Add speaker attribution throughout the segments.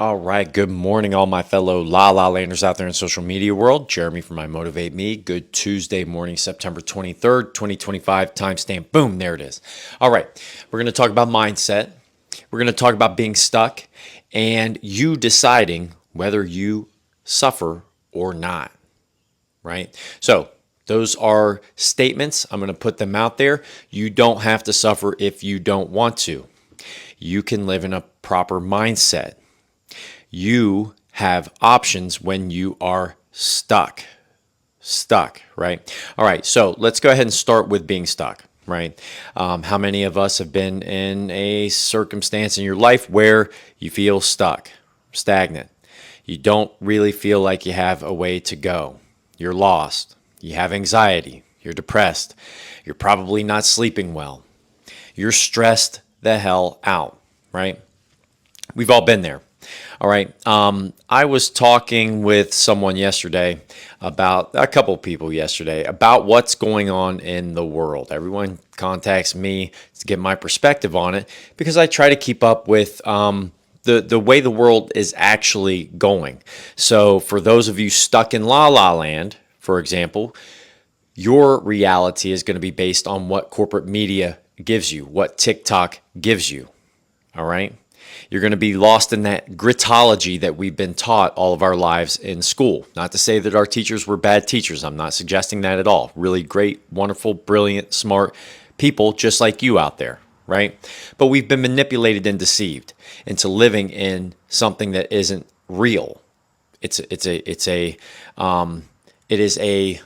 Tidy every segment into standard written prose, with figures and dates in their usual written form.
Speaker 1: All right, good morning, all my fellow La La Landers out there in social media world. Jeremy from I Motivate Me. Good Tuesday morning, September 23rd, 2025. Timestamp, boom, there it is. All right, we're going to talk about mindset. We're going to talk about being stuck and you deciding whether you suffer or not, right? So, those are statements. I'm going to put them out there. You don't have to suffer if you don't want to. You can live in a proper mindset. You have options when you are stuck. Stuck, right? All right, so let's go ahead and start with being stuck, right? How many of us have been in a circumstance in your life where you feel stuck, stagnant? You don't really feel like you have a way to go. You're lost. You have anxiety. You're depressed. You're probably not sleeping well. You're stressed the hell out, right? We've all been there. All right. I was talking with someone yesterday about a couple of people yesterday about what's going on in the world. Everyone contacts me to get my perspective on it because I try to keep up with the way the world is actually going. So for those of you stuck in La La Land, for example, your reality is going to be based on what corporate media gives you, what TikTok gives you. All right. You're going to be lost in that gritology that we've been taught all of our lives in school. Not to say that our teachers were bad teachers. I'm not suggesting that at all. Really great, wonderful, brilliant, smart people just like you out there, right? But we've been manipulated and deceived into living in something that isn't real. It is a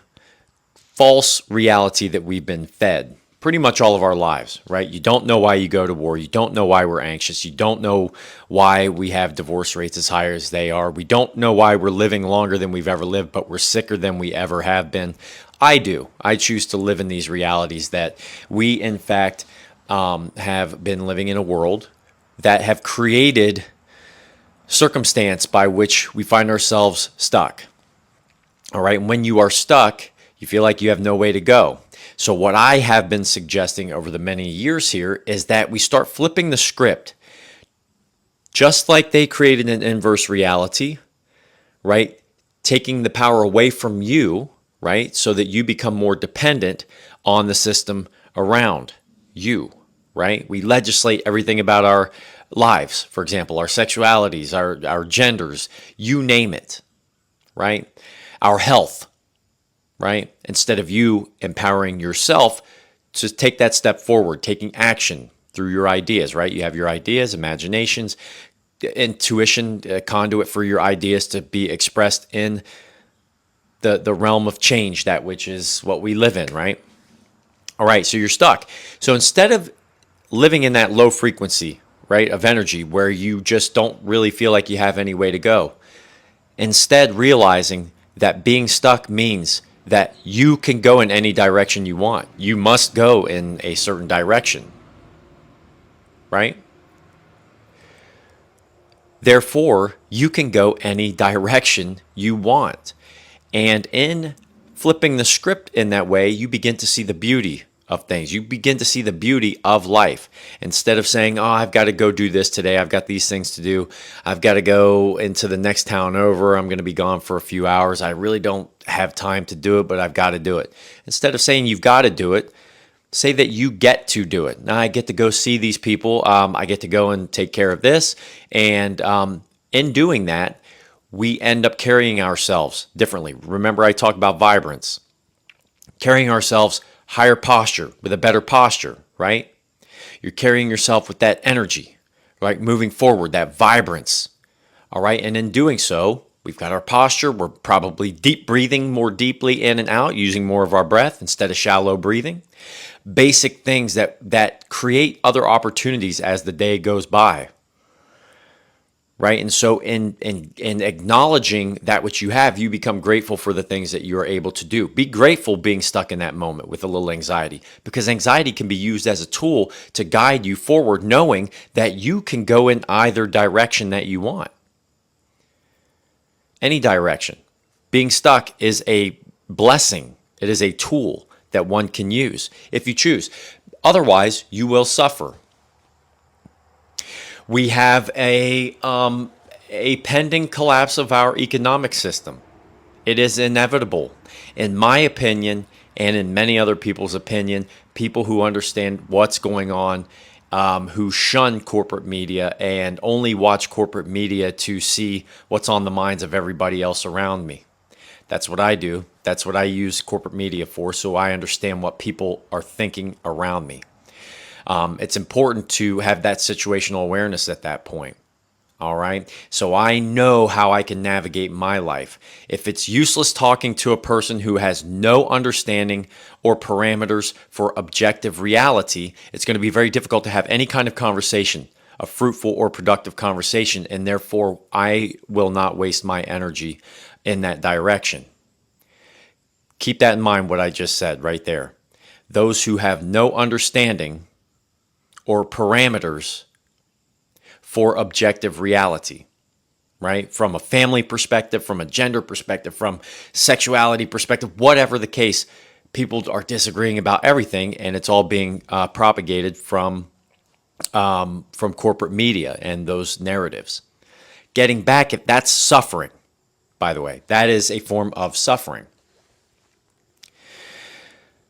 Speaker 1: false reality that we've been fed pretty much all of our lives, right? You don't know why you go to war. You don't know why we're anxious. You don't know why we have divorce rates as high as they are. We don't know why we're living longer than we've ever lived, but we're sicker than we ever have been. I do. I choose to live in these realities that we, in fact, have been living in a world that have created circumstance by which we find ourselves stuck. All right. And when you are stuck, you feel like you have no way to go. So what I have been suggesting over the many years here is that we start flipping the script. Just like they created an inverse reality, right? Taking the power away from you, right? So that you become more dependent on the system around you, right? We legislate everything about our lives, for example, our sexualities, our genders, you name it, right? Our health. Right? Instead of you empowering yourself to take that step forward, taking action through your ideas, right? You have your ideas, imaginations, intuition, a conduit for your ideas to be expressed in the realm of change, that which is what we live in, right? All right, so you're stuck. So instead of living in that low frequency, right, of energy where you just don't really feel like you have any way to go, instead realizing that being stuck means that you can go in any direction you want. You must go in a certain direction, right? Therefore, you can go any direction you want. And in flipping the script in that way, you begin to see the beauty of things. You begin to see the beauty of life. Instead of saying, oh, I've got to go do this today. I've got these things to do. I've got to go into the next town over. I'm going to be gone for a few hours. I really don't have time to do it, but I've got to do it. Instead of saying you've got to do it, say that you get to do it. Now I get to go see these people. I get to go and take care of this. And in doing that, we end up carrying ourselves differently. Remember, I talked about vibrance. Carrying ourselves higher posture, with a better posture, right? You're carrying yourself with that energy, right? Moving forward, that vibrance, all right? And in doing so, we've got our posture. We're probably deep breathing more deeply in and out, using more of our breath instead of shallow breathing. Basic things that create other opportunities as the day goes by, right? And so in acknowledging that which you have, you become grateful for the things that you are able to do. Be grateful being stuck in that moment with a little anxiety, because anxiety can be used as a tool to guide you forward, knowing that you can go in either direction that you want. Any direction. Being stuck is a blessing. It is a tool that one can use if you choose. Otherwise, you will suffer. We have a a pending collapse of our economic system. It is inevitable. In my opinion, and in many other people's opinion, people who understand what's going on, who shun corporate media and only watch corporate media to see what's on the minds of everybody else around me. That's what I do. That's what I use corporate media for, so I understand what people are thinking around me. It's important to have that situational awareness at that point. All right. So I know how I can navigate my life. If it's useless talking to a person who has no understanding or parameters for objective reality, it's going to be very difficult to have any kind of conversation, a fruitful or productive conversation, and therefore I will not waste my energy in that direction. Keep that in mind, what I just said right there. Those who have no understanding or parameters for objective reality, right? From a family perspective, from a gender perspective, from sexuality perspective, whatever the case, people are disagreeing about everything, and it's all being propagated from corporate media and those narratives. Getting back, that's suffering, by the way. That is a form of suffering.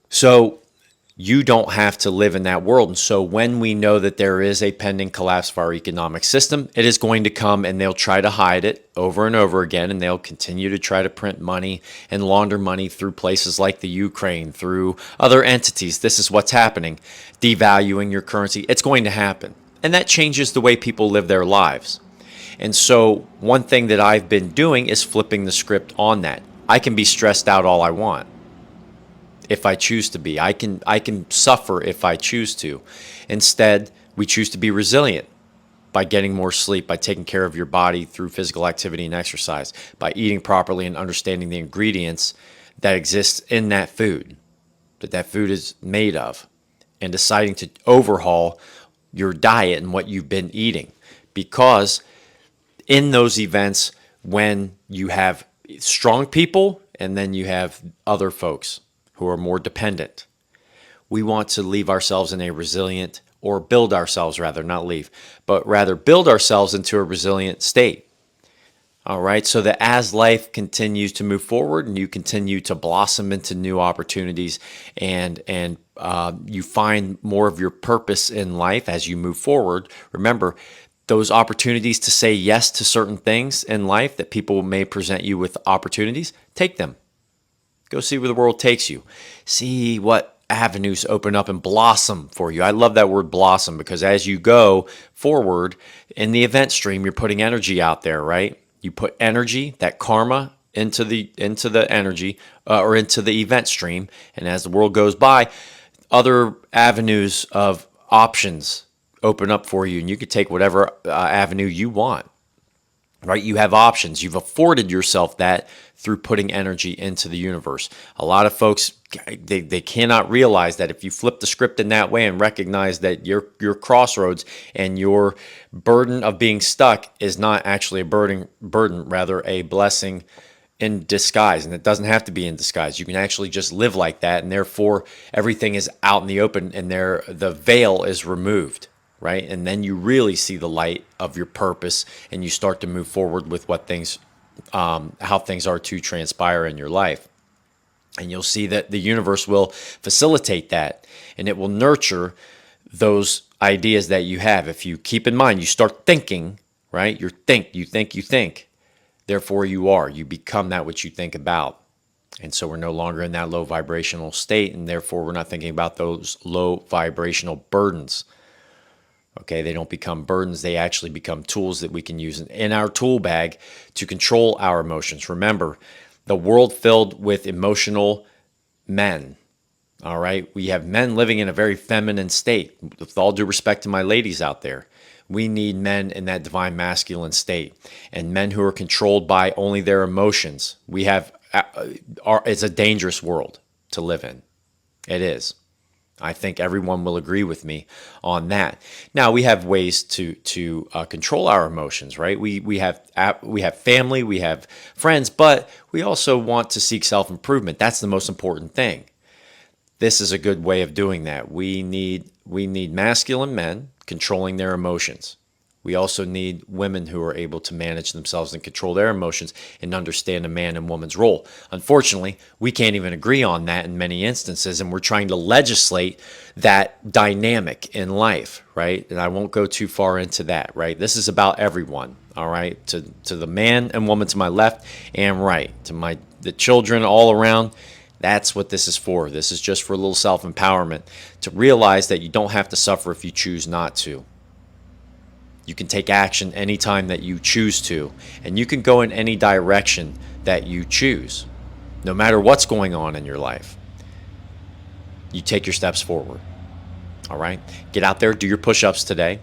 Speaker 1: So you don't have to live in that world. And so when we know that there is a pending collapse of our economic system, it is going to come, and they'll try to hide it over and over again, and they'll continue to try to print money and launder money through places like the Ukraine, through other entities. This is what's happening. Devaluing your currency. It's going to happen. And that changes the way people live their lives. And so one thing that I've been doing is flipping the script on that. I can be stressed out all I want. If I choose to be, I can suffer if I choose to. Instead, we choose to be resilient by getting more sleep, by taking care of your body through physical activity and exercise, by eating properly and understanding the ingredients that exist in that food, that food is made of, and deciding to overhaul your diet and what you've been eating. Because in those events, when you have strong people and then you have other folks who are more dependent, we want to leave ourselves in a resilient, or build ourselves rather, not leave, but rather build ourselves into a resilient state. All right, so that as life continues to move forward and you continue to blossom into new opportunities, and you find more of your purpose in life as you move forward, remember, those opportunities to say yes to certain things in life that people may present you with opportunities, take them. Go see where the world takes you. See what avenues open up and blossom for you. I love that word blossom, because as you go forward in the event stream, you're putting energy out there, right? You put energy, that karma, into the energy or into the event stream, and as the world goes by, other avenues of options open up for you, and you can take whatever avenue you want. Right? You have options. You've afforded yourself that through putting energy into the universe. A lot of folks, they cannot realize that if you flip the script in that way and recognize that your crossroads and your burden of being stuck is not actually a burden, rather a blessing in disguise. And it doesn't have to be in disguise. You can actually just live like that, and therefore everything is out in the open, and the veil is removed. Right? And then you really see the light of your purpose, and you start to move forward with how things are to transpire in your life. And you'll see that the universe will facilitate that, and it will nurture those ideas that you have. If you keep in mind, you start thinking, right? You think. Therefore you are. You become that which you think about. And so we're no longer in that low vibrational state, and therefore we're not thinking about those low vibrational burdens. Okay, they don't become burdens. They actually become tools that we can use in our tool bag to control our emotions. Remember, the world filled with emotional men. All right, we have men living in a very feminine state. With all due respect to my ladies out there, we need men in that divine masculine state, and men who are controlled by only their emotions. It's a dangerous world to live in. It is. I think everyone will agree with me on that. Now, we have ways to control our emotions, right? We have family, we have friends, but we also want to seek self-improvement. That's the most important thing. This is a good way of doing that. We need masculine men controlling their emotions. We also need women who are able to manage themselves and control their emotions and understand a man and woman's role. Unfortunately, we can't even agree on that in many instances, and we're trying to legislate that dynamic in life, right? And I won't go too far into that, right? This is about everyone, all right? To the man and woman to my left and right, to the children all around. That's what this is for. This is just for a little self-empowerment, to realize that you don't have to suffer if you choose not to. You can take action anytime that you choose to, and you can go in any direction that you choose, no matter what's going on in your life. You take your steps forward. All right? Get out there, do your push-ups today.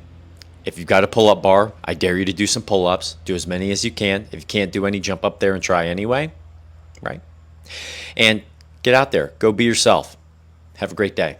Speaker 1: If you've got a pull-up bar, I dare you to do some pull-ups. Do as many as you can. If you can't do any, jump up there and try anyway. Right? And get out there. Go be yourself. Have a great day.